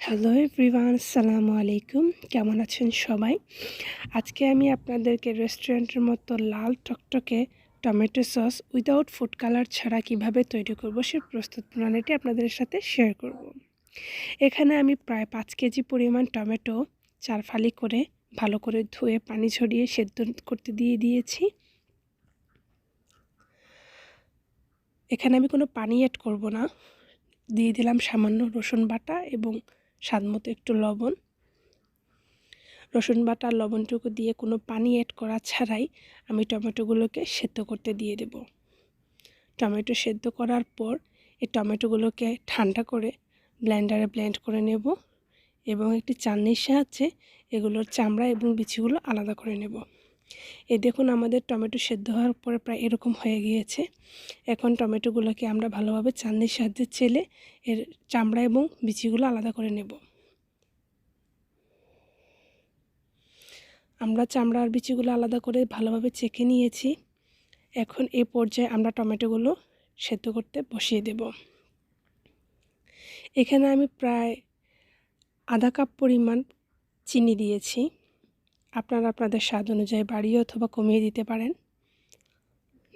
Hello everyone, আসসালামু আলাইকুম। কেমন আছেন সবাই? আজকে আমি আপনাদেরকে রেস্টুরেন্টের মতো লাল টকটকে tomato sauce without food colour ছাড়া কিভাবে তৈরি করব সে প্রস্তুত প্রণালীটি আপনাদের সাথে শেয়ার করব। এখানে আমি প্রায় 5 কেজি পরিমাণ টমেটো 4 ফালি করে ভালো করে ধুয়ে পানি ঝরিয়ে সেদ্ধ করতে দিয়েছি। এখানে আমি কোনো পানি অ্যাড করব না। দিয়ে দিলাম সামান্য রসুন বাটা এবং স্বাদমতো একটু লবণ। রসুন বাটা লবণটুকু দিয়ে কোনো পানি অ্যাড করা ছাড়াই আমি টমেটোগুলোকে সেদ্ধ করতে দিয়ে দেব। টমেটো সেদ্ধ করার পর এই টমেটোগুলোকে ঠান্ডা করে ব্লেন্ডারে ব্লেন্ড করে নেব এবং একটি চালনির সাহায্যে এগুলোর চামড়া এবং বিচিগুলো আলাদা করে নেব। এই দেখুন আমাদের টমেটো সেদ্ধ হওয়ার পরে প্রায় এরকম হয়ে গিয়েছে। এখন টমেটোগুলোকে আমরা ভালোভাবে চালনির সাহায্যে চেলে এর চামড়া এবং বিচিগুলো আলাদা করে নেব। আমরা চামড়া আর বিচিগুলো আলাদা করে ভালোভাবে চেকে নিয়েছি। এখন এই পর্যায়ে আমরা টমেটোগুলো সেদ্ধ করতে বসিয়ে দেব। এখানে আমি প্রায় আধা কাপ পরিমাণ চিনি দিয়েছি। আপনারা আপনাদের স্বাদ অনুযায়ী বাড়িয়ে অথবা কমিয়ে দিতে পারেন।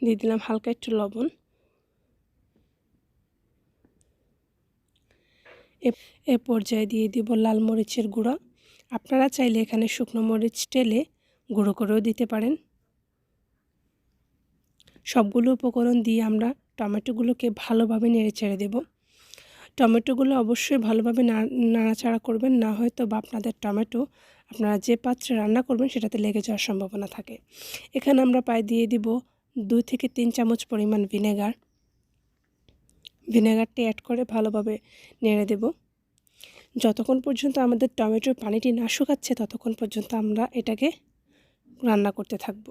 দিয়ে দিলাম হালকা একটু লবণ। এ পর্যায়ে দিয়ে দিব লাল মরিচের গুঁড়া। আপনারা চাইলে এখানে শুকনো মরিচ টেলে গুঁড়ো করেও দিতে পারেন। সবগুলো উপকরণ দিয়ে আমরা টমেটোগুলোকে ভালোভাবে নেড়েচেড়ে দেব। টমেটোগুলো অবশ্যই ভালোভাবে নাড়াচাড়া করবেন, না হয়তো বা আপনাদের টমেটো আপনারা যে পাত্রে রান্না করবেন সেটাতে লেগে যাওয়ার সম্ভাবনা থাকে। এখানে আমরা প্রায় দিয়ে দিব 2 থেকে 3 চামচ পরিমাণ ভিনেগারটি অ্যাড করে ভালোভাবে নেড়ে দেব। যতক্ষণ পর্যন্ত আমাদের টমেটোর পানিটি না শুকাচ্ছে ততক্ষণ পর্যন্ত আমরা এটাকে রান্না করতে থাকব।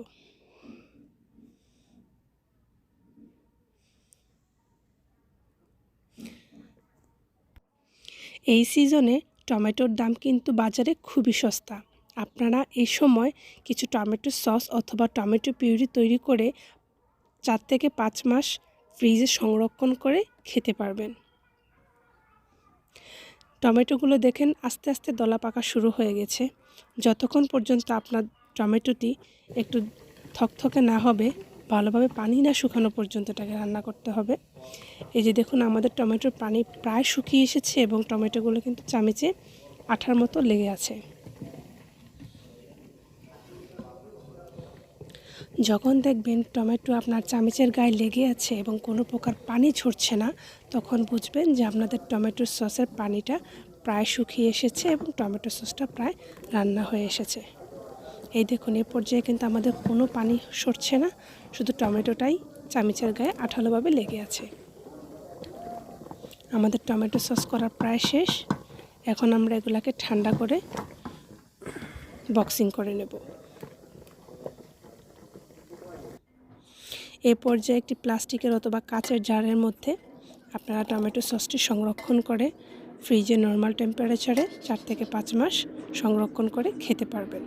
এই সিজনে টমেটোর দাম কিন্তু বাজারে খুবই সস্তা। আপনারা এই সময় কিছু টমেটো সস অথবা টমেটো পিউরি তৈরি করে 4 থেকে 5 মাস ফ্রিজে সংরক্ষণ করে খেতে পারবেন। টমেটোগুলো দেখেন আস্তে আস্তে দলা পাকা শুরু হয়ে গেছে। যতক্ষণ পর্যন্ত আপনার টমেটোটি একটু থকথকে না হবে, ভালোভাবে পানি না শুকানো পর্যন্ত এটাকে রান্না করতে হবে। এই যে দেখুন আমাদের টমেটোর পানি প্রায় শুকিয়ে এসেছে এবং টমেটোগুলো কিন্তু চামচে আঠার মতো লেগে আছে। যখন দেখবেন টমেটো আপনার চামচের গায়ে লেগে আছে এবং কোনো প্রকার পানি ঝরছে না, তখন বুঝবেন যে আপনাদের টমেটোর সসের পানিটা প্রায় শুকিয়ে এসেছে এবং টমেটো সসটা প্রায় রান্না হয়ে এসেছে। এই দেখুন এই পর্যায়ে কিন্তু আমাদের কোনো পানি সরছে না, শুধু টমেটোটাই চামচের গায়ে আঠালোভাবে লেগে আছে। আমাদের টমেটো সস করা প্রায় শেষ। এখন আমরা এগুলাকে ঠান্ডা করে বক্সিং করে নেব। এই পর্যায়ে একটি প্লাস্টিকের অথবা কাচের জারের মধ্যে আপনারা টমেটো সসটি সংরক্ষণ করে ফ্রিজে নর্মাল টেম্পারেচারে 4 থেকে 5 মাস সংরক্ষণ করে খেতে পারবেন।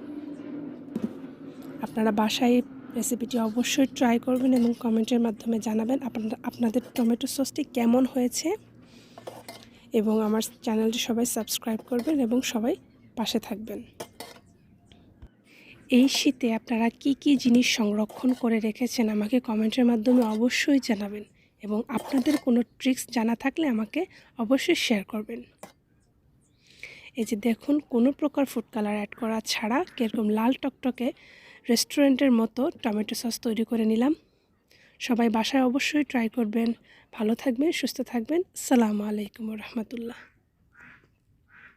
আপনারা বাসায় রেসিপিটি অবশ্যই ট্রাই করবেন এবং কমেন্টের মাধ্যমে জানাবেন আপনাদের টমেটো সসটি কেমন হয়েছে। এবং আমার চ্যানেলটি সবাই সাবস্ক্রাইব করবেন এবং সবাই পাশে থাকবেন। এই শীতে আপনারা কি কি জিনিস সংরক্ষণ করে রেখেছেন আমাকে কমেন্টের মাধ্যমে অবশ্যই জানাবেন এবং আপনাদের কোনো ট্রিক্স জানা থাকলে আমাকে অবশ্যই শেয়ার করবেন। এই যে দেখুন কোনো প্রকার ফুড কালার অ্যাড করা ছাড়া কীরকম লাল টকটকে রেস্টুরেন্টের মতো টমেটো সস তৈরি করে নিলাম। সবাই বাসায় অবশ্যই ট্রাই করবেন। ভালো থাকবেন, সুস্থ থাকবেন। আসসালামু আলাইকুম ওয়া রাহমাতুল্লাহ।